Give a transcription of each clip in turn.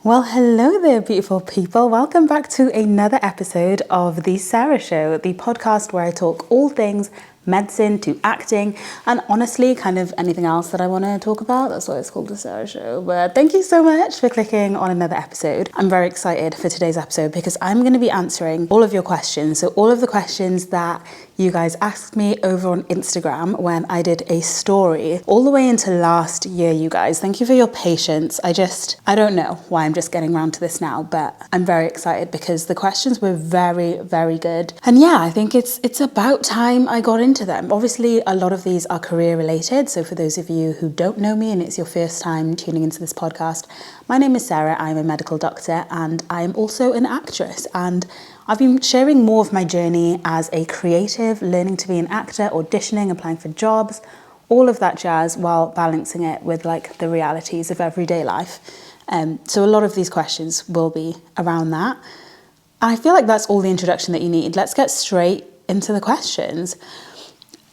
Well, hello there, beautiful people. Welcome back to another episode of the Sara Show, the podcast where I talk all things medicine to acting and honestly kind of anything else that I want to talk about. That's why it's called the Sara Show. But thank you so much for clicking on another episode. I'm very excited for today's episode because I'm going to be answering all of your questions. So all of the questions that you guys asked me over on Instagram when I did a story all the way into last year, you guys. Thank you for your patience. I don't know why I'm just getting around to this now, but I'm very excited because the questions were very, very good. And yeah, I think it's about time I got into them. Obviously, a lot of these are career related. So for those of you who don't know me and it's your first time tuning into this podcast, my name is Sarah. I'm a medical doctor and I'm also an actress. And I've been sharing more of my journey as a creative, learning to be an actor, auditioning, applying for jobs, all of that jazz while balancing it with like the realities of everyday life. So a lot of these questions will be around that. I feel like that's all the introduction that you need. Let's get straight into the questions.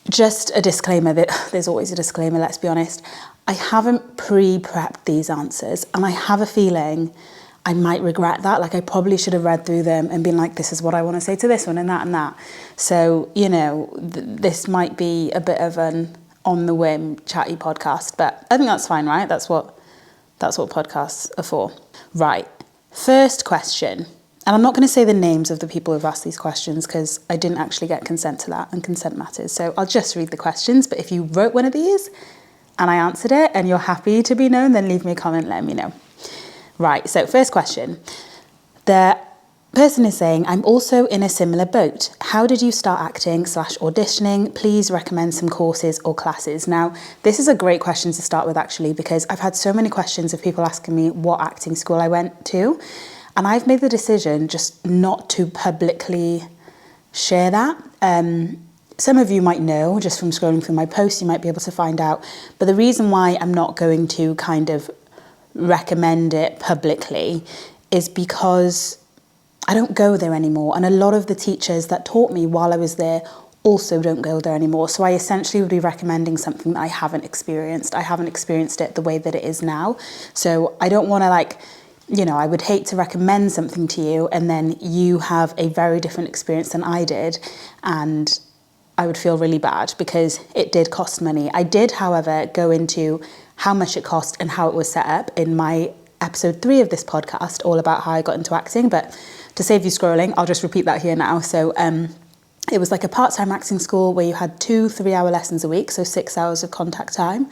Just a disclaimer, that there's always a disclaimer, let's be honest. I haven't pre-prepped these answers and I have a feeling I might regret that. Like I probably should have read through them and been like, this is what I want to say to this one and that and that. So, you know, this might be a bit of an on the whim chatty podcast, but I think that's fine, right? That's what podcasts are for. Right. First question. And I'm not going to say the names of the people who've asked these questions because I didn't actually get consent to that and consent matters. So I'll just read the questions. But if you wrote one of these and I answered it and you're happy to be known, then leave me a comment, let me know. Right, so first question. The person is saying, I'm also in a similar boat. How did you start acting / auditioning? Please recommend some courses or classes. Now, this is a great question to start with actually, because I've had so many questions of people asking me what acting school I went to. And I've made the decision just not to publicly share that. Some of you might know, just from scrolling through my posts, you might be able to find out. But the reason why I'm not going to kind of recommend it publicly is because I don't go there anymore. And a lot of the teachers that taught me while I was there also don't go there anymore. So I essentially would be recommending something that I haven't experienced. I haven't experienced it the way that it is now. So I don't want to I would hate to recommend something to you and then you have a very different experience than I did. And I would feel really bad because it did cost money. I did, however, go into how much it cost and how it was set up in my episode 3 of this podcast, all about how I got into acting. But to save you scrolling, I'll just repeat that here now. So it was like a part-time acting school where you had 2 3-hour lessons a week, so 6 hours of contact time.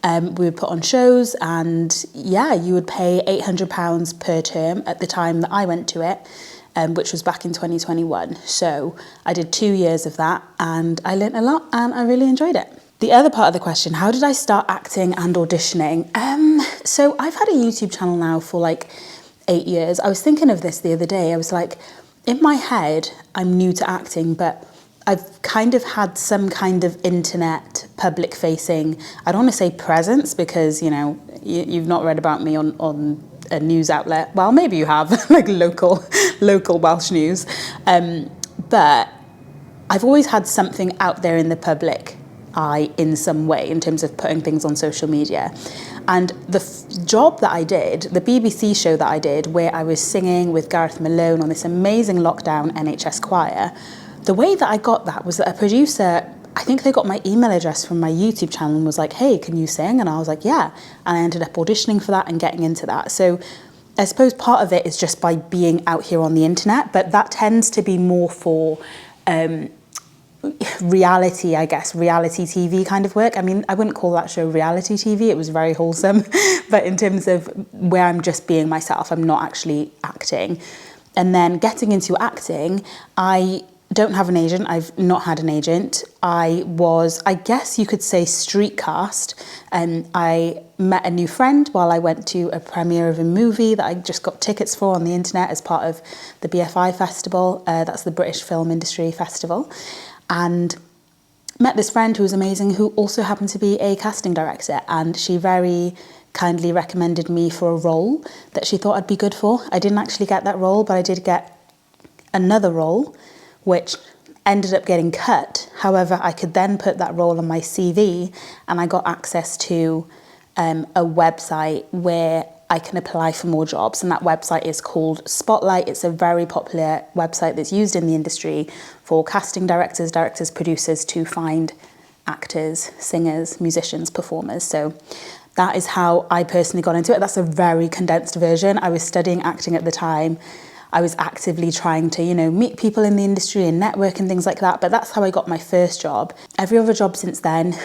We would put on shows and you would pay £800 per term at the time that I went to it, which was back in 2021. So I did 2 years of that and I learnt a lot and I really enjoyed it. The other part of the question, how did I start acting and auditioning? So I've had a YouTube channel now for like 8 years. I was thinking of this the other day. I was like, in my head, I'm new to acting, but I've kind of had some kind of internet public facing, I don't want to say presence because, you've not read about me on a news outlet. Well, maybe you have, like local Welsh news. But I've always had something out there in the public eye in some way in terms of putting things on social media. And the job that I did, the BBC show that I did, where I was singing with Gareth Malone on this amazing lockdown NHS choir, the way that I got that was that a producer, I think they got my email address from my YouTube channel and was like, hey, can you sing? And I was like, yeah. And I ended up auditioning for that and getting into that. So I suppose part of it is just by being out here on the internet, but that tends to be more for reality TV kind of work. I mean, I wouldn't call that show reality TV. It was very wholesome. But in terms of where I'm just being myself, I'm not actually acting. And then getting into acting, I don't have an agent. I've not had an agent. I was, I guess you could say, street cast. And I met a new friend while I went to a premiere of a movie that I just got tickets for on the internet as part of the BFI festival. That's the British Film Industry Festival. And met this friend who was amazing, who also happened to be a casting director. And she very kindly recommended me for a role that she thought I'd be good for. I didn't actually get that role, but I did get another role, which ended up getting cut. However, I could then put that role on my CV and I got access to a website where I can apply for more jobs. And that website is called Spotlight. It's a very popular website that's used in the industry for casting directors, producers to find actors, singers, musicians, performers. So that is how I personally got into it. That's a very condensed version. I was studying acting at the time. I was actively trying to, meet people in the industry and network and things like that. But that's how I got my first job. Every other job since then,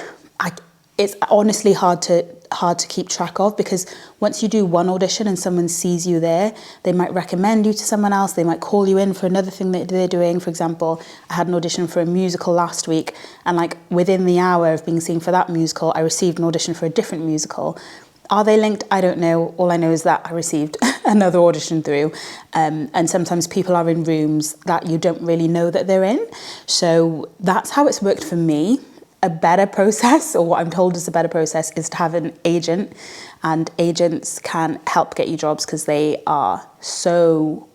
it's honestly hard to keep track of, because once you do one audition and someone sees you there, they might recommend you to someone else. They might call you in for another thing that they're doing. For example, I had an audition for a musical last week, and like within the hour of being seen for that musical, I received an audition for a different musical. Are they linked? I don't know. All I know is that I received another audition through. And sometimes people are in rooms that you don't really know that they're in. So that's how it's worked for me. A better process, or what I'm told is a better process, is to have an agent. And agents can help get you jobs because they are so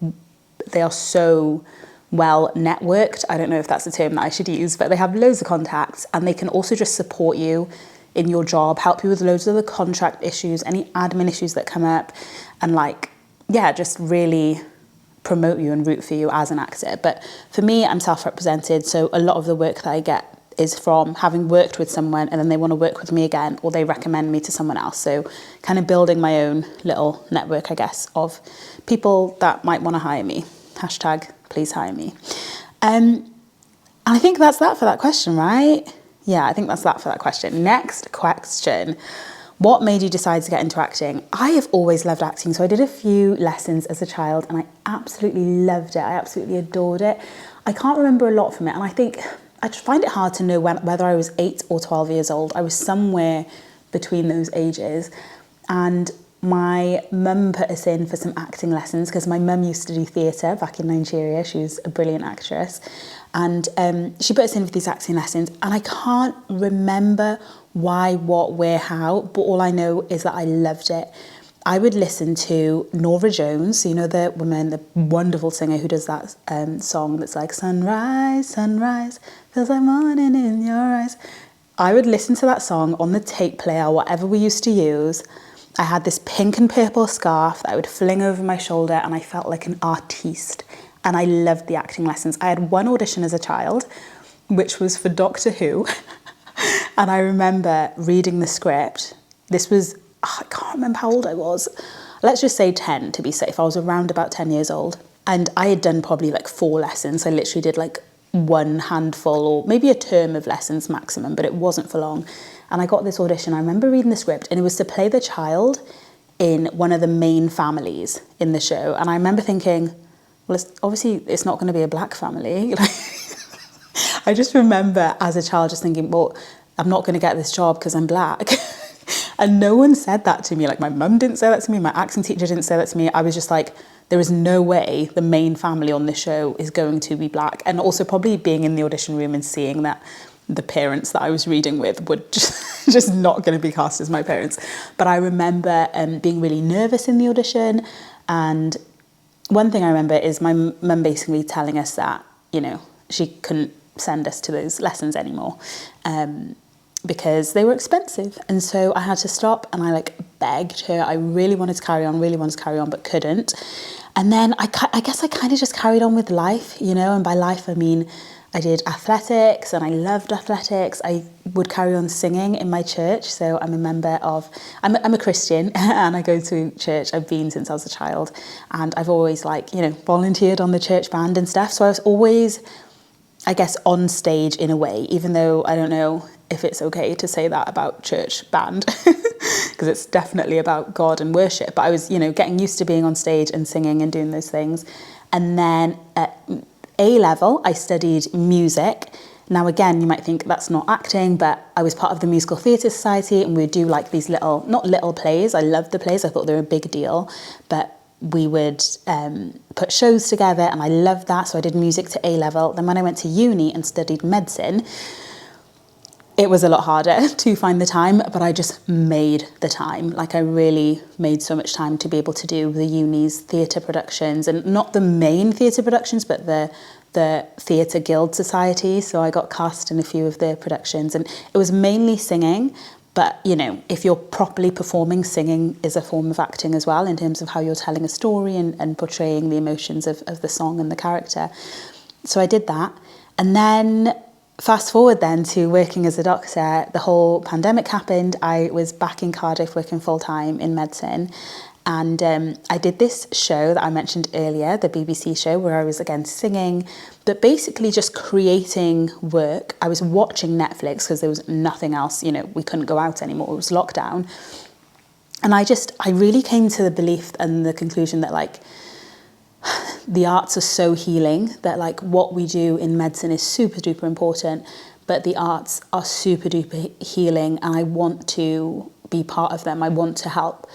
well networked. I don't know if that's a term that I should use, but they have loads of contacts, and they can also just support you in your job, help you with loads of the contract issues, any admin issues that come up, and just really promote you and root for you as an actor. But for me, I'm self-represented, so a lot of the work that I get is from having worked with someone and then they want to work with me again, or they recommend me to someone else. So kind of building my own little network, I guess, of people that might want to hire me. Hashtag please hire me. And I think that's that for that question, right? Yeah, I think that's that for that question. Next question. What made you decide to get into acting? I have always loved acting. So I did a few lessons as a child and I absolutely loved it. I absolutely adored it. I can't remember a lot from it. And I think I just find it hard to know whether I was 8 or 12 years old. I was somewhere between those ages. And my mum put us in for some acting lessons because my mum used to do theatre back in Nigeria. She was a brilliant actress. And she put us in for these acting lessons. And I can't remember why, what, where, how, but all I know is that I loved it. I would listen to Norah Jones, the woman, the wonderful singer who does that song that's like, sunrise, sunrise, feels like morning in your eyes. I would listen to that song on the tape player, whatever we used to use. I had this pink and purple scarf that I would fling over my shoulder and I felt like an artiste. And I loved the acting lessons. I had one audition as a child, which was for Doctor Who. And I remember reading the script. This was, I can't remember how old I was. Let's just say 10 to be safe. I was around about 10 years old. And I had done probably 4 lessons. I literally did one handful or maybe a term of lessons maximum, but it wasn't for long. And I got this audition. I remember reading the script and it was to play the child in one of the main families in the show. And I remember thinking, well, it's not going to be a black family. I just remember as a child just thinking, well, I'm not going to get this job because I'm black. And no one said that to me. My mum didn't say that to me. My acting teacher didn't say that to me. I was just like, there is no way the main family on this show is going to be black. And also probably being in the audition room and seeing that the parents that I was reading with were just not going to be cast as my parents. But I remember being really nervous in the audition. And one thing I remember is my mum basically telling us that, she couldn't send us to those lessons anymore because they were expensive. And so I had to stop and I begged her. I really wanted to carry on, but couldn't. And then I guess I kind of just carried on with life, and by life I mean I did athletics and I loved athletics. I would carry on singing in my church. So I'm a member of, I'm a Christian and I go to church. I've been since I was a child and I've always volunteered on the church band and stuff. So I was always, I guess, on stage in a way, even though I don't know if it's okay to say that about church band because it's definitely about God and worship. But I was, getting used to being on stage and singing and doing those things. And then at A-level, I studied music. Now, again, you might think that's not acting, but I was part of the Musical Theatre Society and we'd do these not little plays. I loved the plays. I thought they were a big deal, but we would put shows together and I loved that. So I did music to A-level. Then when I went to uni and studied medicine, it was a lot harder to find the time, but I just made the time. I really made so much time to be able to do the uni's theatre productions, and not the main theatre productions, but the Theatre Guild Society. So I got cast in a few of their productions and it was mainly singing, But, you know, if you're properly performing, singing is a form of acting as well, in terms of how you're telling a story and portraying the emotions of the song and the character. So I did that. And then fast forward then to working as a doctor, the whole pandemic happened. I was back in Cardiff working full time in medicine. And I did this show that I mentioned earlier, the BBC show, where I was again singing, but basically just creating work. I was watching Netflix because there was nothing else, you know, we couldn't go out anymore. It was lockdown. And I really came to the belief and the conclusion that, like, the arts are so healing, that like what we do in medicine is super duper important, but the arts are super duper healing, and I want to be part of them. I want to help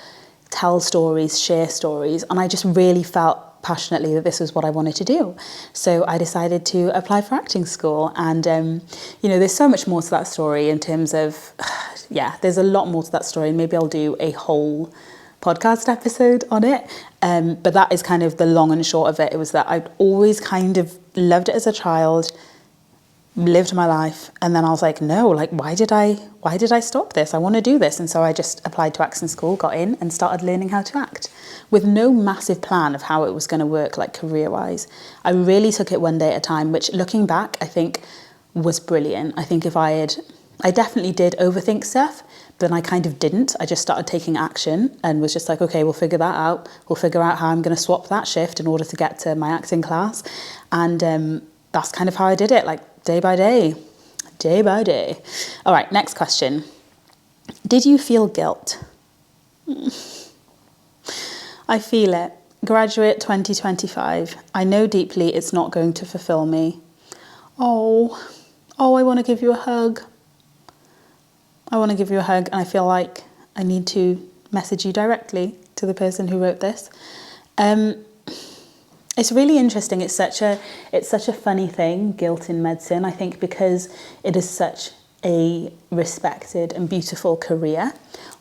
tell stories, share stories, and I just really felt passionately that this was what I wanted to do. So I decided to apply for acting school, and you know, there's so much more to that story in terms of, yeah, there's a lot more to that story. Maybe I'll do a whole podcast episode on it, but that is kind of the long and short of it. It was that I'd always kind of loved it as a child, lived my life, and then I was like, no, like, why did I stop this? I want to do this. And so I just applied to acting school, got in, and started learning how to act with no massive plan of how it was going to work, like career wise. I really took it one day at a time, which looking back I think was brilliant. I think I definitely did overthink stuff, but then I kind of didn't. I just started taking action and was just like, okay, we'll figure that out. We'll figure out how I'm going to swap that shift in order to get to my acting class. And that's kind of how I did it, like day by day. All right, next question. Did you feel guilt? I feel it. Graduate 2025. I know deeply it's not going to fulfill me. Oh, I want to give you a hug. And I feel like I need to message you directly, to the person who wrote this. It's really interesting. It's such a funny thing, guilt in medicine, I think, because it is such a respected and beautiful career.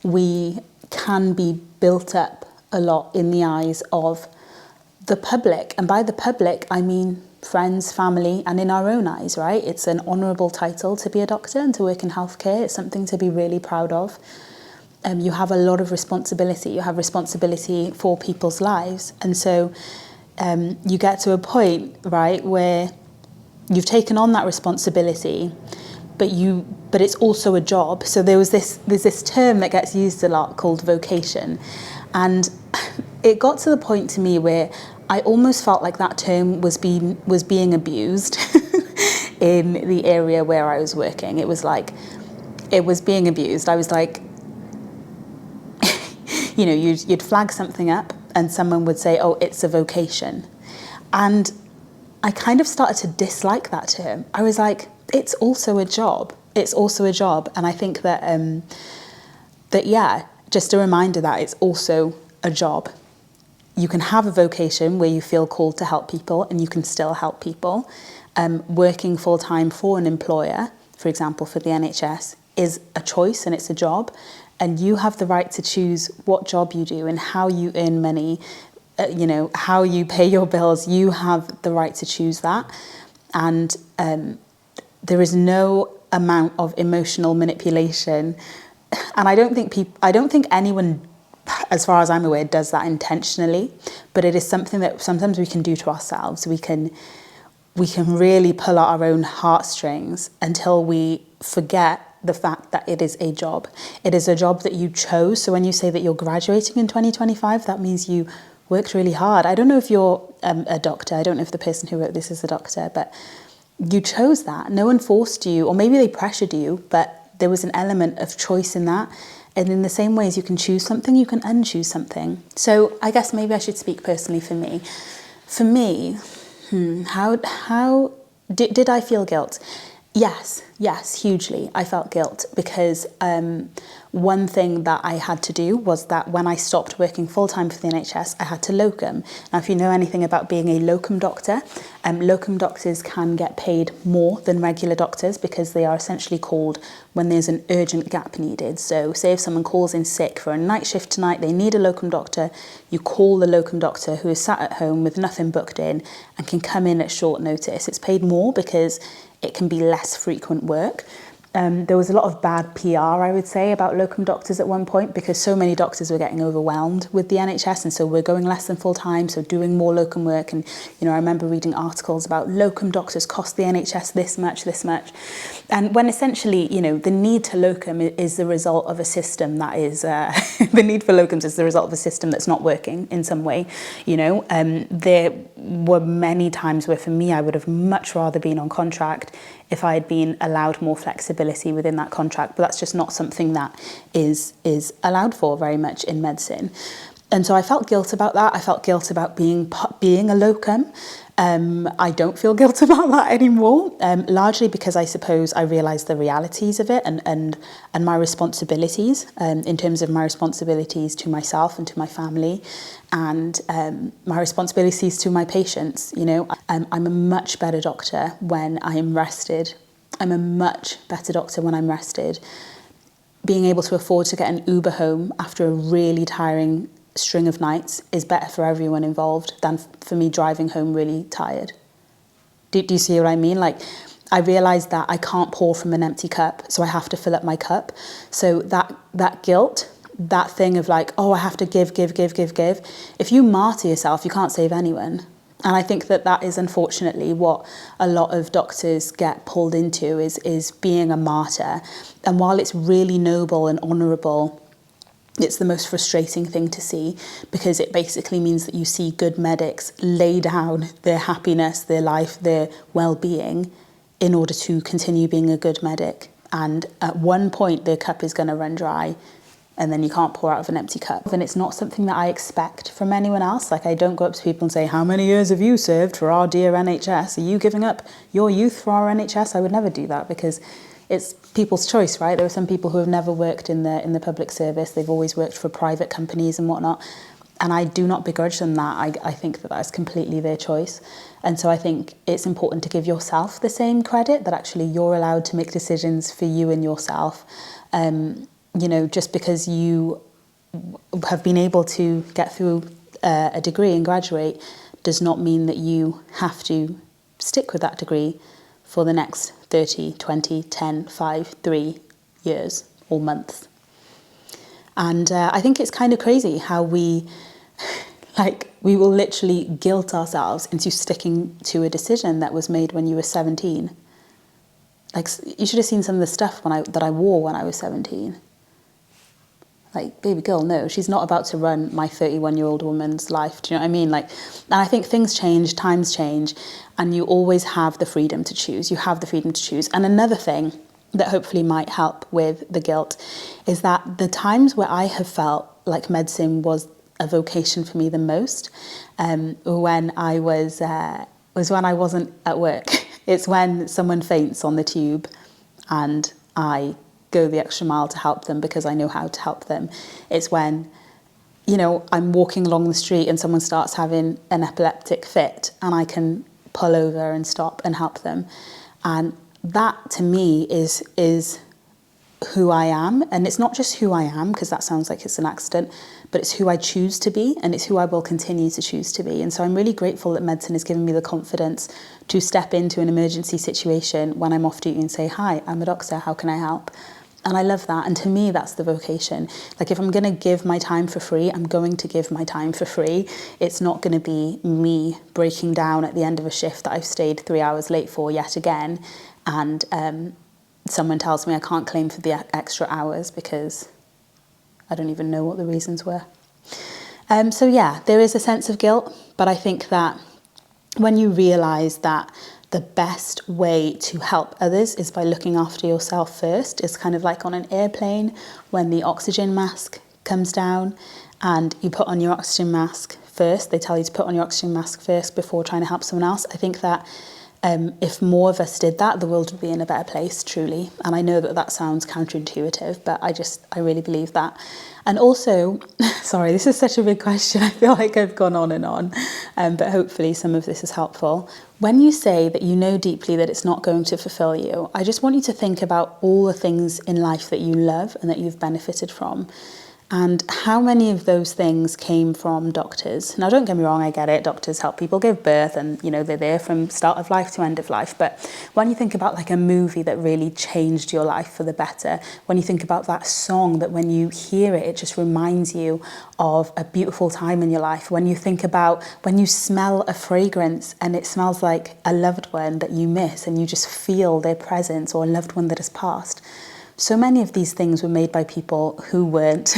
We can be built up a lot in the eyes of the public, and by the public I mean friends, family, and in our own eyes, right? It's an honourable title to be a doctor and to work in healthcare. It's something to be really proud of. You have a lot of responsibility. You have responsibility for people's lives. And so you get to a point, right, where you've taken on that responsibility, but it's also a job. So there's this term that gets used a lot called vocation. And it got to the point to me where I almost felt like that term was being abused in the area where I was working. It was being abused. I was like, you know, you'd flag something up and someone would say, oh, it's a vocation. And I kind of started to dislike that term. I was like, it's also a job. And I think that, yeah, just a reminder that it's also a job. You can have a vocation where you feel called to help people, and you can still help people. Working full-time for an employer, for example, for the NHS, is a choice and it's a job. And you have the right to choose what job you do and how you earn money, you know, how you pay your bills. You have the right to choose that. And there is no amount of emotional manipulation. And I don't think anyone, as far as I'm aware, does that intentionally, but it is something that sometimes we can do to ourselves. We can really pull at our own heartstrings until we forget the fact that it is a job. It is a job that you chose. So when you say that you're graduating in 2025, that means you worked really hard. I don't know if you're a doctor. I don't know if the person who wrote this is a doctor, but you chose that. No one forced you, or maybe they pressured you, but there was an element of choice in that. And in the same way as you can choose something, you can unchoose something. So I guess maybe I should speak personally for me. For me, how did I feel guilt? Yes, hugely. I felt guilt because one thing that I had to do was that when I stopped working full-time for the NHS, I had to locum. Now, if you know anything about being a locum doctors can get paid more than regular doctors because they are essentially called when there's an urgent gap needed. So say if someone calls in sick for a night shift tonight, they need a locum doctor, you call the locum doctor who is sat at home with nothing booked in and can come in at short notice. It's paid more because it can be less frequent work. there was a lot of bad PR, I would say, about locum doctors at one point, because so many doctors were getting overwhelmed with the NHS, and so we're going less than full time, so doing more locum work. And I remember reading articles about locum doctors cost the NHS this much, and when essentially the need to locum is the result of a system that is the need for locums is the result of a system that's not working in some way. There were many times where, for me, I would have much rather been on contract if I had been allowed more flexibility within that contract, but that's just not something that is allowed for very much in medicine. And so I felt guilt about that. I felt guilt about being a locum. I don't feel guilt about that anymore, largely because I suppose I realised the realities of it and my responsibilities, in terms of my responsibilities to myself and to my family, and my responsibilities to my patients. I'm a much better doctor when I am rested. I'm a much better doctor when I'm rested. Being able to afford to get an Uber home after a really tiring string of nights is better for everyone involved than for me driving home really tired. Do you see what I mean? Like, I realised that I can't pour from an empty cup, so I have to fill up my cup. So that guilt, that thing of like, oh, I have to give. If you martyr yourself, you can't save anyone. And I think that is unfortunately what a lot of doctors get pulled into, is being a martyr. And while it's really noble and honourable, it's the most frustrating thing to see, because it basically means that you see good medics lay down their happiness, their life, their well-being in order to continue being a good medic. And at one point, their cup is going to run dry, and then you can't pour out of an empty cup. And it's not something that I expect from anyone else. Like, I don't go up to people and say, how many years have you served for our dear NHS? Are you giving up your youth for our NHS? I would never do that, because it's people's choice, right? There are some people who have never worked in the public service. They've always worked for private companies and whatnot. And I do not begrudge them that. I think that is completely their choice. And so I think it's important to give yourself the same credit, that actually you're allowed to make decisions for you and yourself. Just because you have been able to get through a degree and graduate does not mean that you have to stick with that degree for the next 30, 20, 10, 5, 3 years or months. And I think it's kind of crazy how we will literally guilt ourselves into sticking to a decision that was made when you were 17. Like, you should have seen some of the stuff that I wore when I was 17. Like, baby girl, no, she's not about to run my 31-year-old woman's life. Do you know what I mean? And I think things change, times change, and you always have the freedom to choose. You have the freedom to choose. And another thing that hopefully might help with the guilt is that the times where I have felt like medicine was a vocation for me the most, when I was when I wasn't at work. It's when someone faints on the tube and I go the extra mile to help them because I know how to help them. It's when, I'm walking along the street and someone starts having an epileptic fit and I can pull over and stop and help them. And that, to me, is who I am. And it's not just who I am, because that sounds like it's an accident, but it's who I choose to be, and it's who I will continue to choose to be. And so I'm really grateful that medicine has given me the confidence to step into an emergency situation when I'm off duty and say, hi, I'm a doctor, how can I help? And I love that. And to me, that's the vocation. Like, if I'm going to give my time for free, I'm going to give my time for free. It's not going to be me breaking down at the end of a shift that I've stayed 3 hours late for yet again. And someone tells me I can't claim for the extra hours because I don't even know what the reasons were. So yeah, there is a sense of guilt, but I think that when you realise that the best way to help others is by looking after yourself first. It's kind of like on an airplane when the oxygen mask comes down and you put on your oxygen mask first. They tell you to put on your oxygen mask first before trying to help someone else. I think that if more of us did that, the world would be in a better place, truly. And I know that sounds counterintuitive, but I really believe that. And also, sorry, this is such a big question. I feel like I've gone on and on, but hopefully some of this is helpful. When you say that you know deeply that it's not going to fulfill you, I just want you to think about all the things in life that you love and that you've benefited from. And how many of those things came from doctors? Now, don't get me wrong, I get it. Doctors help people give birth and, you know, they're there from start of life to end of life. But when you think about like a movie that really changed your life for the better, when you think about that song that when you hear it, it just reminds you of a beautiful time in your life. When you think about when you smell a fragrance and it smells like a loved one that you miss and you just feel their presence, or a loved one that has passed. So many of these things were made by people who weren't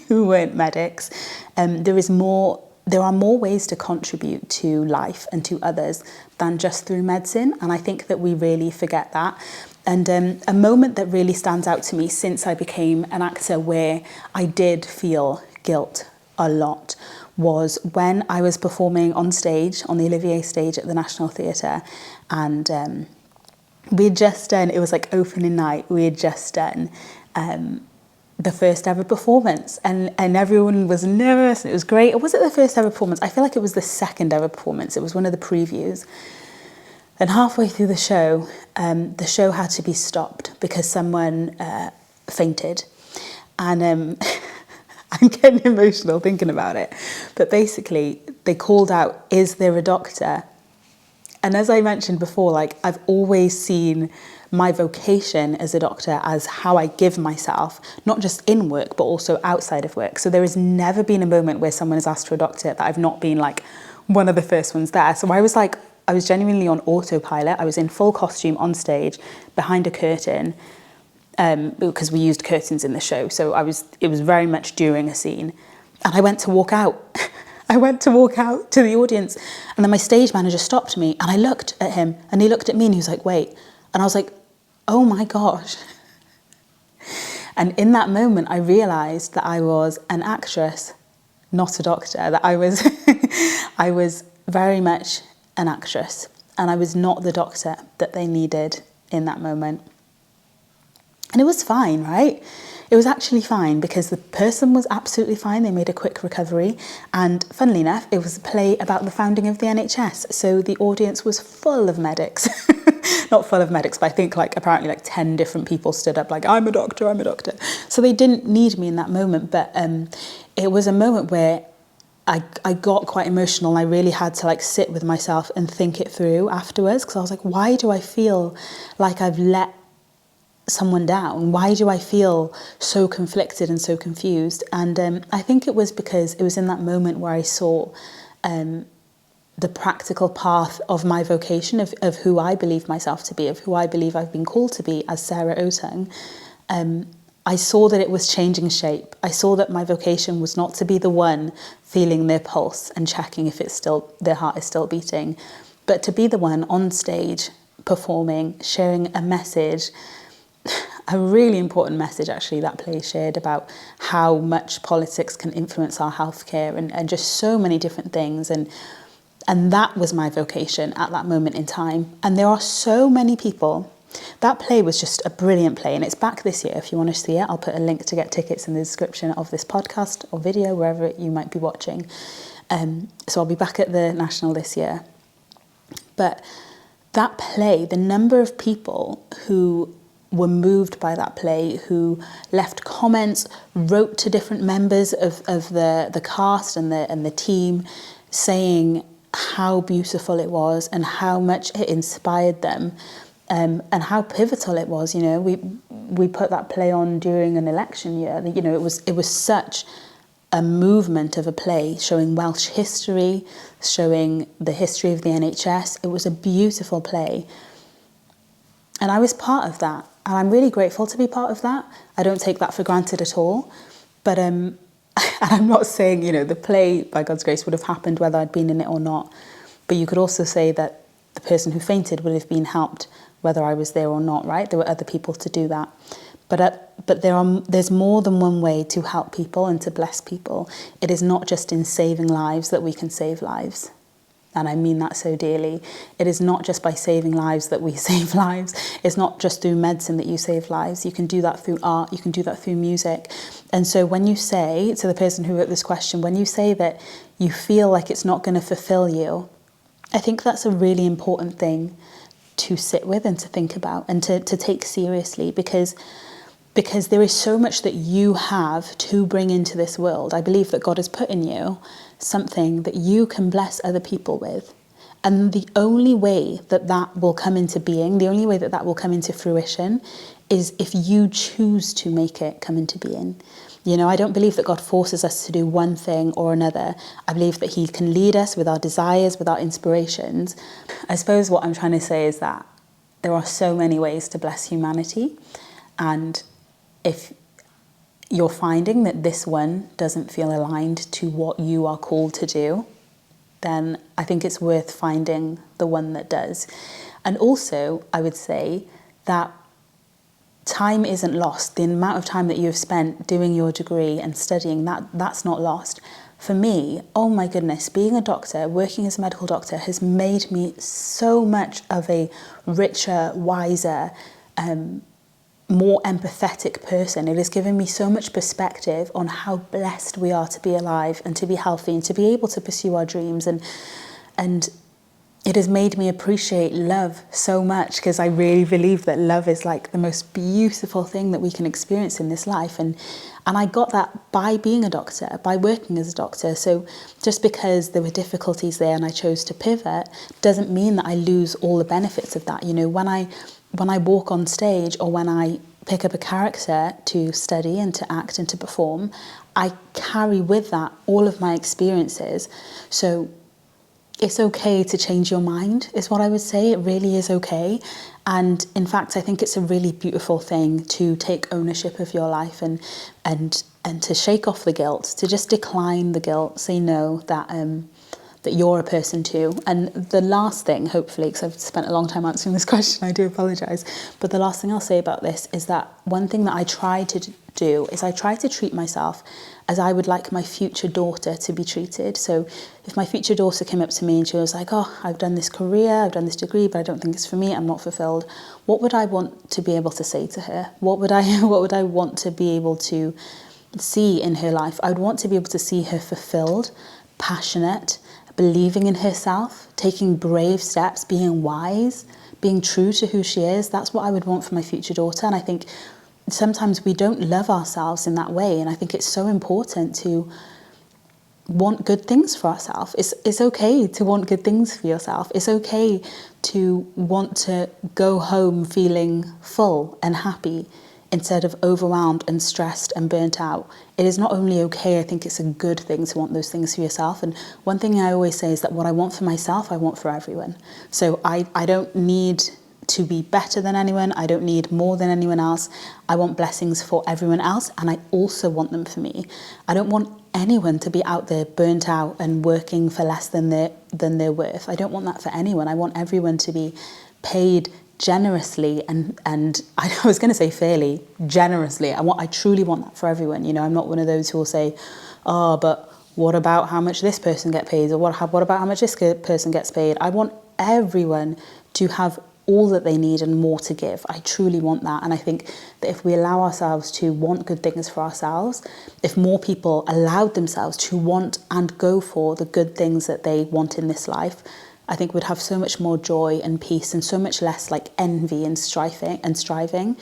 who weren't medics. There are more ways to contribute to life and to others than just through medicine, and I think that we really forget that. And a moment that really stands out to me since I became an actor where I did feel guilt a lot was when I was performing on stage, on the Olivier stage at the National Theatre, and we had just done, it was like opening night, we had just done the first ever performance, and everyone was nervous and it was great. It wasn't the first ever performance, I feel like it was the second ever performance, it was one of the previews. And halfway through the show had to be stopped because someone fainted. And I'm getting emotional thinking about it. But basically, they called out, "Is there a doctor?" And as I mentioned before, like I've always seen my vocation as a doctor as how I give myself, not just in work, but also outside of work. So there has never been a moment where someone has asked for a doctor that I've not been like one of the first ones there. So I was genuinely on autopilot. I was in full costume on stage behind a curtain because we used curtains in the show. So it was very much during a scene. And I went to walk out. I went to walk out to the audience, and then my stage manager stopped me, and I looked at him and he looked at me and he was like, "Wait." And I was like, "Oh my gosh." And in that moment, I realized that I was an actress, not a doctor, that I was very much an actress, and I was not the doctor that they needed in that moment. And it was fine, right? It was actually fine because the person was absolutely fine. They made a quick recovery. And funnily enough, it was a play about the founding of the NHS. So the audience was full of medics. Not full of medics, but I think apparently 10 different people stood up like, "I'm a doctor, I'm a doctor." So they didn't need me in that moment. But it was a moment where I got quite emotional. I really had to sit with myself and think it through afterwards, because I was like, why do I feel like I've let someone down? Why do I feel so conflicted and so confused? And I think it was because it was in that moment where I saw the practical path of my vocation, of who I believe myself to be, of who I believe I've been called to be as Sara Otung. I saw that it was changing shape. I saw that my vocation was not to be the one feeling their pulse and checking if their heart is still beating, but to be the one on stage performing, sharing a message, a really important message actually that play shared about how much politics can influence our healthcare and just so many different things. And that was my vocation at that moment in time. And there are so many people. That play was just a brilliant play, and it's back this year. If you want to see it, I'll put a link to get tickets in the description of this podcast or video, wherever you might be watching. So I'll be back at the National this year. But that play, the number of people who were moved by that play, who left comments, wrote to different members of the cast and the team, saying how beautiful it was and how much it inspired them, and how pivotal it was. You know, we put that play on during an election year. You know, it was such a movement of a play showing Welsh history, showing the history of the NHS. It was a beautiful play. And I was part of that. And I'm really grateful to be part of that. I don't take that for granted at all. But and I'm not saying, you know, the play, by God's grace, would have happened whether I'd been in it or not. But you could also say that the person who fainted would have been helped whether I was there or not, right? There were other people to do that. But there's more than one way to help people and to bless people. It is not just in saving lives that we can save lives. And I mean that so dearly. It is not just by saving lives that we save lives. It's not just through medicine that you save lives. You can do that through art. You can do that through music. And so when you say, to the person who wrote this question, when you say that you feel like it's not going to fulfill you, I think that's a really important thing to sit with and to think about and to take seriously, because because there is so much that you have to bring into this world. I believe that God has put in you something that you can bless other people with. And the only way that that will come into being, the only way that that will come into fruition is if you choose to make it come into being. You know, I don't believe that God forces us to do one thing or another. I believe that he can lead us with our desires, with our inspirations. I suppose what I'm trying to say is that there are so many ways to bless humanity. And if you're finding that this one doesn't feel aligned to what you are called to do, then I think it's worth finding the one that does. And also, I would say that time isn't lost. The amount of time that you've spent doing your degree and studying, that's not lost. For me, oh my goodness, being a doctor, working as a medical doctor has made me so much of a richer, wiser, more empathetic person. It has given me so much perspective on how blessed we are to be alive and to be healthy and to be able to pursue our dreams. And it has made me appreciate love so much, because I really believe that love is like the most beautiful thing that we can experience in this life. And I got that by being a doctor, by working as a doctor. So just because there were difficulties there and I chose to pivot doesn't mean that I lose all the benefits of that. You know, when I walk on stage or when I pick up a character to study and to act and to perform, I carry with that all of my experiences. So it's okay to change your mind, is what I would say. It really is okay. And in fact, I think it's a really beautiful thing to take ownership of your life and to shake off the guilt, to just decline the guilt, say no, that you're a person too. And the last thing, hopefully, because I've spent a long time answering this question, I do apologise, but the last thing I'll say about this is that one thing that I try to do is I try to treat myself as I would like my future daughter to be treated. So if my future daughter came up to me and she was like, oh, I've done this career, I've done this degree, but I don't think it's for me, I'm not fulfilled, what would I want to be able to say to her? What would I want to be able to see in her life? I would want to be able to see her fulfilled, passionate, believing in herself, taking brave steps, being wise, being true to who she is. That's what I would want for my future daughter. And I think sometimes we don't love ourselves in that way. And I think it's so important to want good things for ourselves. It's okay to want good things for yourself. It's okay to want to go home feeling full and happy instead of overwhelmed and stressed and burnt out. It is not only okay, I think it's a good thing to want those things for yourself. And one thing I always say is that what I want for myself, I want for everyone. So I don't need to be better than anyone. I don't need more than anyone else. I want blessings for everyone else, and I also want them for me. I don't want anyone to be out there burnt out and working for less than they're worth. I don't want that for anyone. I want everyone to be paid generously and I was going to say fairly, generously. I truly want that for everyone. You know, I'm not one of those who will say, oh, but what about how much this person gets paid, or what about how much this person gets paid? I want everyone to have all that they need and more to give. I truly want that. And I think that if we allow ourselves to want good things for ourselves, if more people allowed themselves to want and go for the good things that they want in this life, I think we'd have so much more joy and peace and so much less like envy and striving.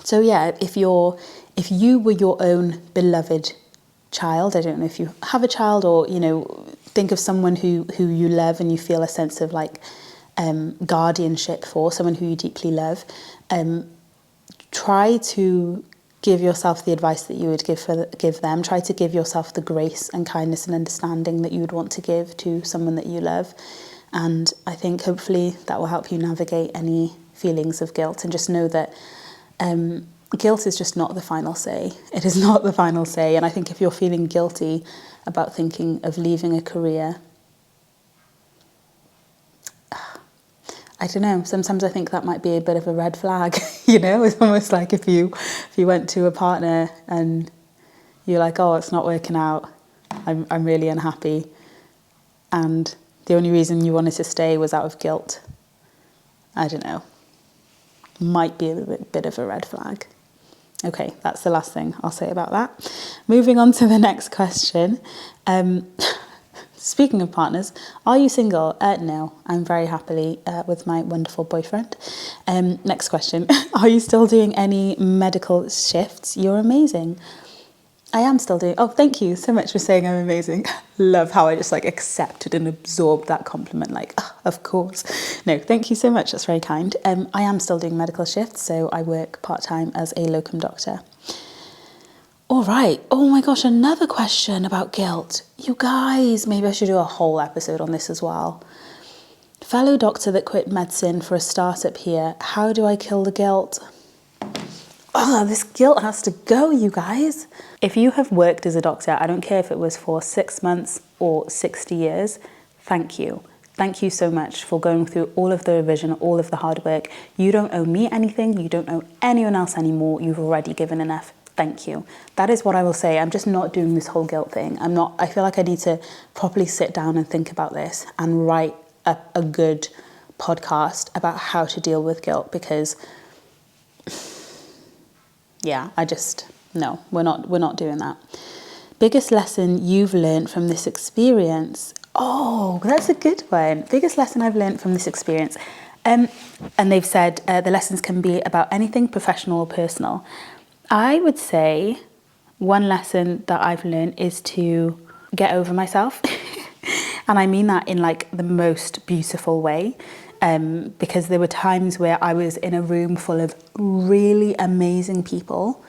So yeah, if you were your own beloved child, I don't know if you have a child, or, you know, think of someone who you love and you feel a sense of like guardianship for, someone who you deeply love, try to give yourself the advice that you would give them. Try to give yourself the grace and kindness and understanding that you would want to give to someone that you love. And I think hopefully that will help you navigate any feelings of guilt, and just know that guilt is just not the final say. It is not the final say. And I think if you're feeling guilty about thinking of leaving a career, I don't know, sometimes I think that might be a bit of a red flag. You know, it's almost like if you went to a partner and you're like, oh, it's not working out, I'm really unhappy, and the only reason you wanted to stay was out of guilt. I don't know, might be a bit of a red flag. Okay, that's the last thing I'll say about that. Moving on to the next question. Speaking of partners, are you single? No, I'm very happily with my wonderful boyfriend. Next question. Are you still doing any medical shifts? You're amazing. I am still doing. Oh, thank you so much for saying I'm amazing. Love how I just like accepted and absorbed that compliment. Like, of course. No, thank you so much. That's very kind. I am still doing medical shifts, so I work part-time as a locum doctor. All right. Oh my gosh, another question about guilt. You guys, maybe I should do a whole episode on this as well. Fellow doctor that quit medicine for a startup here. How do I kill the guilt? Oh, this guilt has to go, you guys. If you have worked as a doctor, I don't care if it was for 6 months or 60 years, thank you. Thank you so much for going through all of the revision, all of the hard work. You don't owe me anything. You don't owe anyone else anymore. You've already given enough. Thank you. That is what I will say. I'm just not doing this whole guilt thing. I feel like I need to properly sit down and think about this and write a good podcast about how to deal with guilt, because yeah, no, we're not doing that. Biggest lesson you've learned from this experience? Oh, that's a good one. Biggest lesson I've learned from this experience. And they've said the lessons can be about anything professional or personal. I would say one lesson that I've learned is to get over myself. And I mean that in like the most beautiful way. Because there were times where I was in a room full of really amazing people,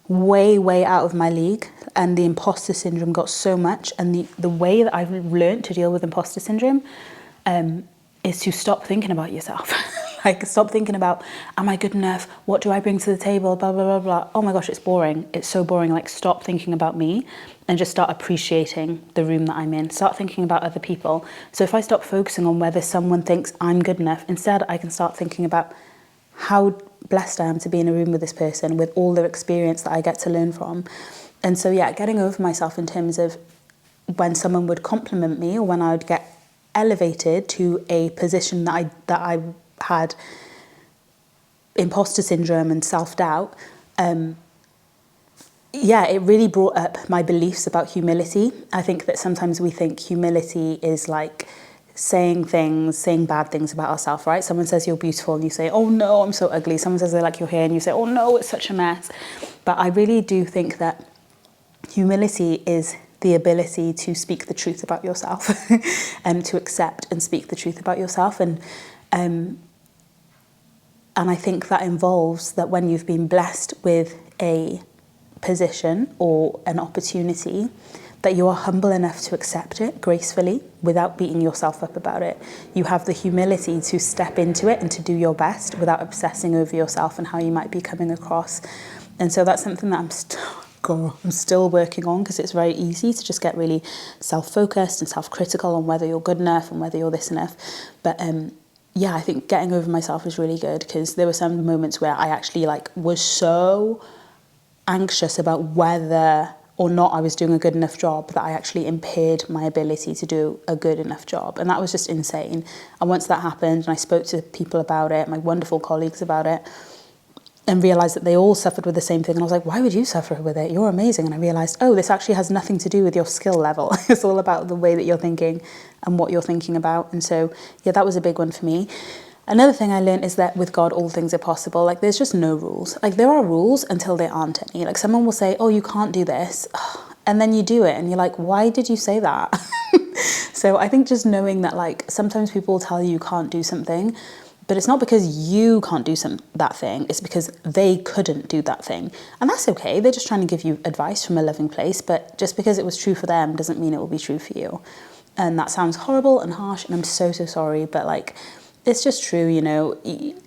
way out of my league, and the imposter syndrome got so much. And the way that I've learned to deal with imposter syndrome is to stop thinking about yourself. Like, stop thinking about, am I good enough? What do I bring to the table? Blah, blah, blah, blah. Oh my gosh, it's boring. It's so boring. Like, stop thinking about me and just start appreciating the room that I'm in. Start thinking about other people. So if I stop focusing on whether someone thinks I'm good enough, instead I can start thinking about how blessed I am to be in a room with this person with all the experience that I get to learn from. And so, yeah, getting over myself in terms of when someone would compliment me or when I would get elevated to a position that I had imposter syndrome and self-doubt, it really brought up my beliefs about humility. I think that sometimes we think humility is like saying bad things about ourselves, right? Someone says you're beautiful and you say, oh no, I'm so ugly. Someone says they like your hair and you say, oh no, it's such a mess. But I really do think that humility is the ability to speak the truth about yourself and to accept and speak the truth about yourself. And I think that involves that when you've been blessed with a position or an opportunity, that you are humble enough to accept it gracefully without beating yourself up about it. You have the humility to step into it and to do your best without obsessing over yourself and how you might be coming across. And so that's something that I'm still working on, because it's very easy to just get really self-focused and self-critical on whether you're good enough and whether you're this enough. But I think getting over myself is really good, because there were some moments where I actually was so anxious about whether or not I was doing a good enough job that I actually impaired my ability to do a good enough job. And that was just insane. And once that happened and I spoke to people about it, my wonderful colleagues about it, and realised that they all suffered with the same thing. And I was like, why would you suffer with it? You're amazing. And I realised, oh, this actually has nothing to do with your skill level. It's all about the way that you're thinking and what you're thinking about. And so, yeah, that was a big one for me. Another thing I learned is that with God, all things are possible. Like, there's just no rules. Like, there are rules until there aren't any. Like, someone will say, oh, you can't do this. And then you do it. And you're like, why did you say that? So I think just knowing that, sometimes people will tell you you can't do something, but it's not because you can't do that thing. It's because they couldn't do that thing. And that's okay. They're just trying to give you advice from a loving place. But just because it was true for them doesn't mean it will be true for you. And that sounds horrible and harsh. And I'm so sorry. But it's just true,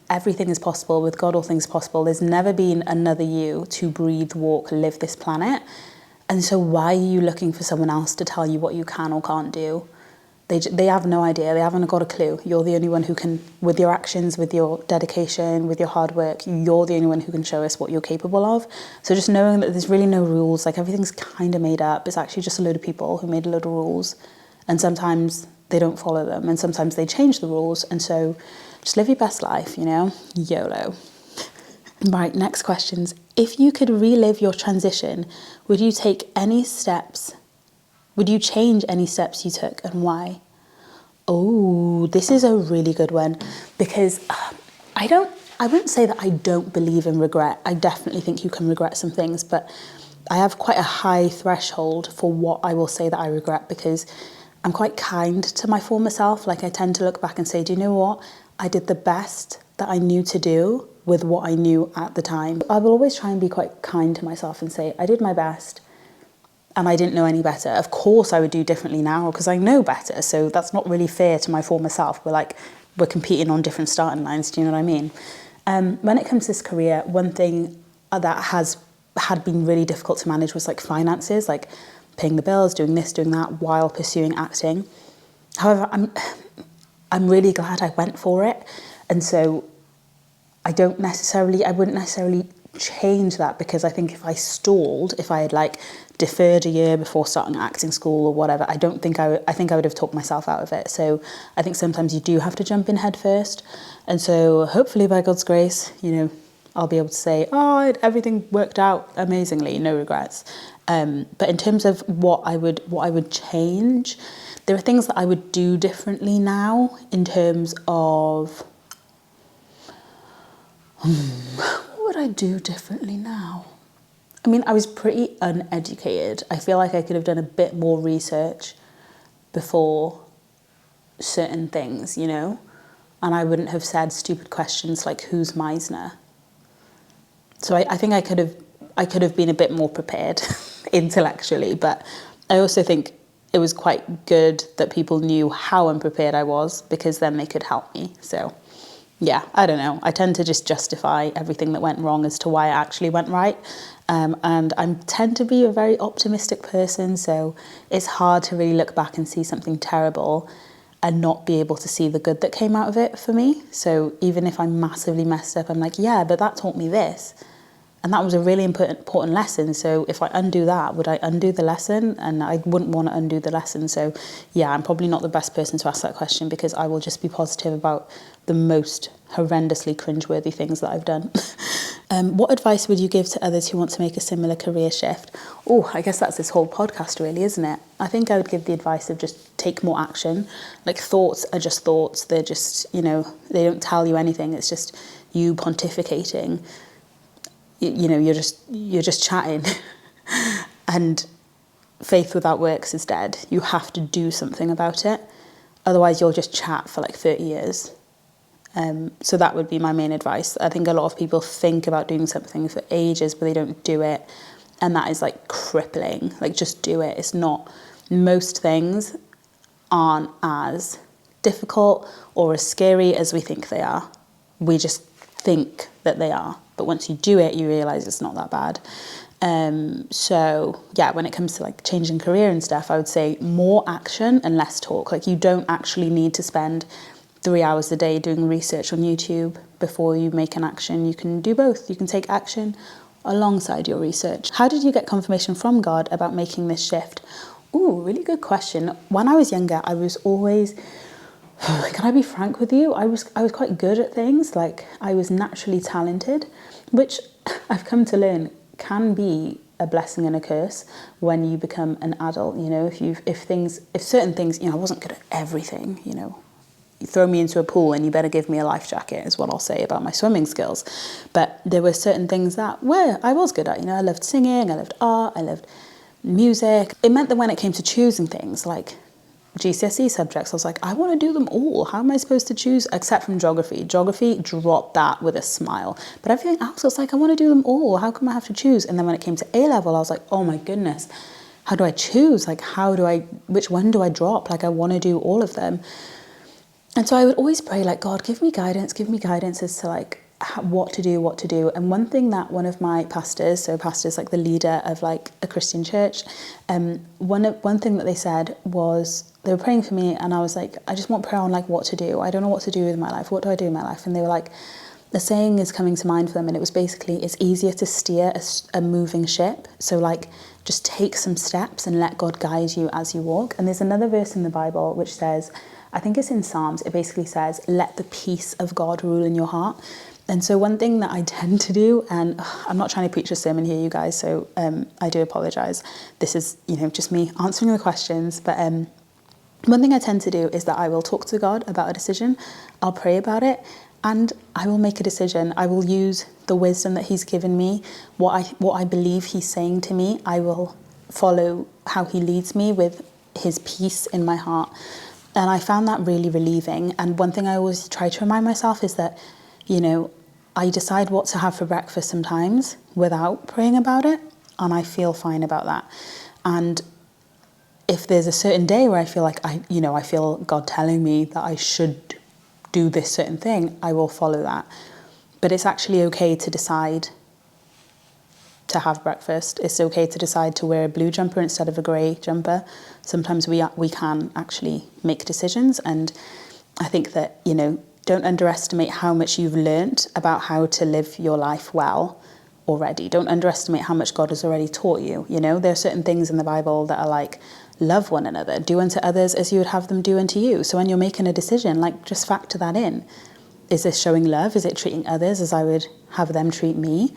everything is possible. With God, all things are possible. There's never been another you to breathe, walk, live this planet. And so why are you looking for someone else to tell you what you can or can't do? They have no idea. They haven't got a clue. You're the only one who can, with your actions, with your dedication, with your hard work, you're the only one who can show us what you're capable of. So just knowing that there's really no rules, everything's kind of made up. It's actually just a load of people who made a load of rules. And sometimes they don't follow them. And sometimes they change the rules. And so just live your best life, YOLO. Right, next questions. If you could relive your transition, would you take any steps Would you change any steps you took, and why? Oh, this is a really good one, because I wouldn't say that I don't believe in regret. I definitely think you can regret some things, but I have quite a high threshold for what I will say that I regret, because I'm quite kind to my former self. Like, I tend to look back and say, do you know what? I did the best that I knew to do with what I knew at the time. I will always try and be quite kind to myself and say, I did my best and I didn't know any better. Of course I would do differently now because I know better. So that's not really fair to my former self. We're competing on different starting lines. Do you know what I mean? When it comes to this career, one thing that had been really difficult to manage was like finances, like paying the bills, doing this, doing that while pursuing acting. However, I'm really glad I went for it. And so I wouldn't necessarily change that, because I think if I stalled, if I had like deferred a year before starting acting school or whatever, I think I would have talked myself out of it. So I think sometimes you do have to jump in head first. And so hopefully by God's grace, I'll be able to say, everything worked out amazingly, no regrets. But in terms of what I would change, there are things that I would do differently now in terms of what would I do differently now? I mean, I was pretty uneducated. I feel like I could have done a bit more research before certain things, and I wouldn't have said stupid questions like, who's Meisner? So I think I could have been a bit more prepared intellectually, but I also think it was quite good that people knew how unprepared I was, because then they could help me. So yeah, I don't know. I tend to just justify everything that went wrong as to why it actually went right. And I tend to be a very optimistic person, so it's hard to really look back and see something terrible and not be able to see the good that came out of it for me. So even if I'm massively messed up, I'm like, yeah, but that taught me this. And that was a really important lesson. So if I undo that, would I undo the lesson? And I wouldn't want to undo the lesson. So yeah, I'm probably not the best person to ask that question, because I will just be positive about the most horrendously cringeworthy things that I've done. What advice would you give to others who want to make a similar career shift? Oh, I guess that's this whole podcast really, isn't it? I think I would give the advice of just take more action. Like, thoughts are just thoughts. They're just, they don't tell you anything. It's just you pontificating. You're just chatting. And faith without works is dead. You have to do something about it. Otherwise you'll just chat for like 30 years. So that would be my main advice. I think a lot of people think about doing something for ages, but they don't do it. And that is like crippling. Like, just do it. It's not, most things aren't as difficult or as scary as we think they are. We just think that they are. But once you do it, you realise it's not that bad. So yeah, when it comes to like changing career and stuff, I would say more action and less talk. Like, you don't actually need to spend 3 hours a day doing research on YouTube before you make an action. You can do both. You can take action alongside your research. How did you get confirmation from God about making this shift? Ooh, really good question. When I was younger, I was always, can I be frank with you? I was quite good at things. Like, I was naturally talented, which I've come to learn can be a blessing and a curse when you become an adult. If certain things, I wasn't good at everything, You throw me into a pool and you better give me a life jacket, is what I'll say about my swimming skills. But there were certain things that I was good at. I loved singing, I loved art, I loved music. It meant that when it came to choosing things like GCSE subjects, I was like, I want to do them all. How am I supposed to choose? Except from geography. Geography, dropped that with a smile. But everything else, I was like, I want to do them all. How come I have to choose? And then when it came to A-level, I was like, oh my goodness, how do I choose? Like, which one do I drop? Like, I want to do all of them. And so I would always pray, like, God, give me guidance as to like what to do. And one thing that one of my pastors like the leader of like a Christian church, one thing that they said was, they were praying for me, and I was like, I just want prayer on like what to do. I don't know what to do with my life. What do I do in my life? And they were like, the saying is coming to mind for them, and it was basically, it's easier to steer a moving ship. So like, just take some steps and let God guide you as you walk. And there's another verse in the Bible which says, I think it's in Psalms, it basically says, let the peace of God rule in your heart. And so one thing that I tend to do, and I'm not trying to preach a sermon here, you guys, so I do apologise. This is, just me answering the questions. But one thing I tend to do is that I will talk to God about a decision. I'll pray about it, and I will make a decision. I will use the wisdom that he's given me, what I believe he's saying to me. I will follow how he leads me with his peace in my heart. And I found that really relieving. And one thing I always try to remind myself is that, I decide what to have for breakfast sometimes without praying about it, and I feel fine about that. And if there's a certain day where I feel like I feel God telling me that I should do this certain thing, I will follow that. But it's actually okay to decide to have breakfast. It's okay to decide to wear a blue jumper instead of a grey jumper. Sometimes we can actually make decisions, and I think that, don't underestimate how much you've learnt about how to live your life well already. Don't underestimate how much God has already taught you. There are certain things in the Bible that are like, love one another, do unto others as you would have them do unto you. So when you're making a decision, just factor that in. Is this showing love? Is it treating others as I would have them treat me?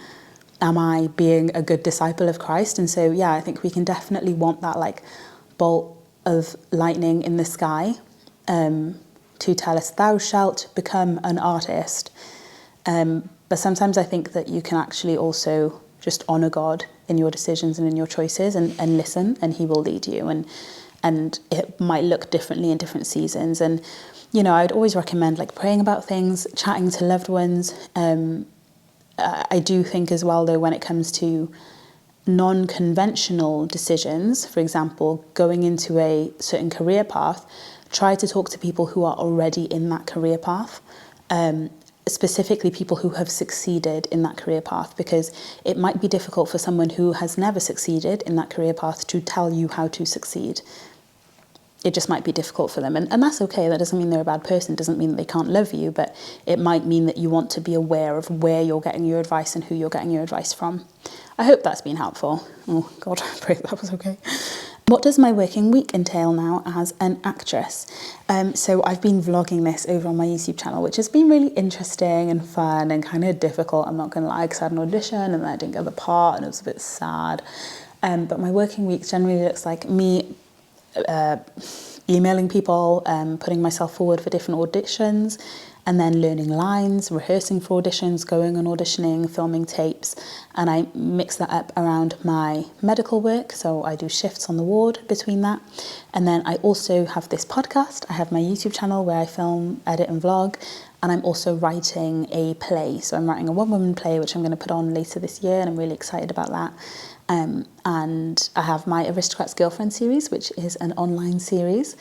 Am I being a good disciple of Christ? And so, I think we can definitely want that bolt of lightning in the sky to tell us, thou shalt become an artist. But sometimes I think that you can actually also just honour God in your decisions and in your choices and listen, and he will lead you. And it might look differently in different seasons. And, I'd always recommend praying about things, chatting to loved ones. I do think as well, though, when it comes to non-conventional decisions, for example, going into a certain career path, try to talk to people who are already in that career path, specifically people who have succeeded in that career path, because it might be difficult for someone who has never succeeded in that career path to tell you how to succeed. It just might be difficult for them. And that's okay. That doesn't mean they're a bad person. It doesn't mean that they can't love you, but it might mean that you want to be aware of where you're getting your advice and who you're getting your advice from. I hope that's been helpful. Oh God, I pray that was okay. What does my working week entail now as an actress? So I've been vlogging this over on my YouTube channel, which has been really interesting and fun and kind of difficult, I'm not going to lie, because I had an audition and then I didn't get the part and it was a bit sad. But my working week generally looks like me emailing people, putting myself forward for different auditions, and then learning lines, rehearsing for auditions, going on auditioning, filming tapes. And I mix that up around my medical work. So I do shifts on the ward between that. And then I also have this podcast. I have my YouTube channel where I film, edit and vlog. And I'm also writing a play. So I'm writing a one-woman play, which I'm going to put on later this year. And I'm really excited about that. And I have my Aristocrat's Girlfriend series, which is an online series,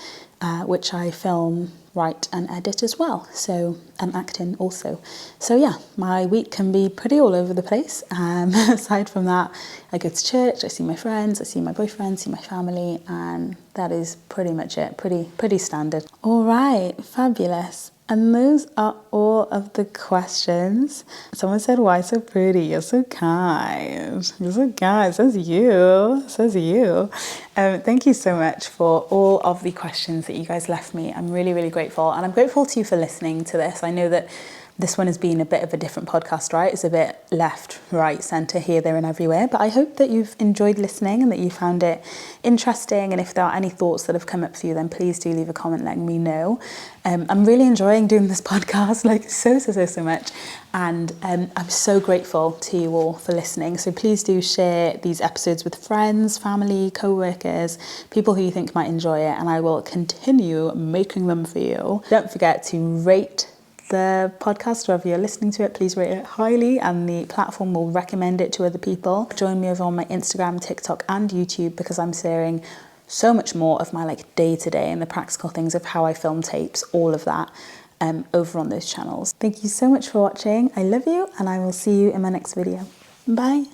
which I film, write and edit as well. So, and acting also. So yeah, my week can be pretty all over the place. Aside from that, I go to church, I see my friends, I see my boyfriend, see my family, and that is pretty much it. Pretty standard. All right, fabulous. And those are all of the questions. Someone said, why so pretty? You're so kind. You're so kind. Says you. Says you. Thank you so much for all of the questions that you guys left me. I'm really, really grateful. And I'm grateful to you for listening to this. I know that this one has been a bit of a different podcast, right? It's a bit left, right, centre, here, there and everywhere. But I hope that you've enjoyed listening and that you found it interesting. And if there are any thoughts that have come up for you, then please do leave a comment letting me know. I'm really enjoying doing this podcast, so much. And I'm so grateful to you all for listening. So please do share these episodes with friends, family, co-workers, people who you think might enjoy it. And I will continue making them for you. Don't forget to rate the podcast, wherever you're listening to it. Please rate it highly and the platform will recommend it to other people. Join me over on my Instagram, TikTok and YouTube, because I'm sharing so much more of my day-to-day and the practical things of how I film tapes, all of that over on those channels. Thank you so much for watching. I love you and I will see you in my next video. Bye.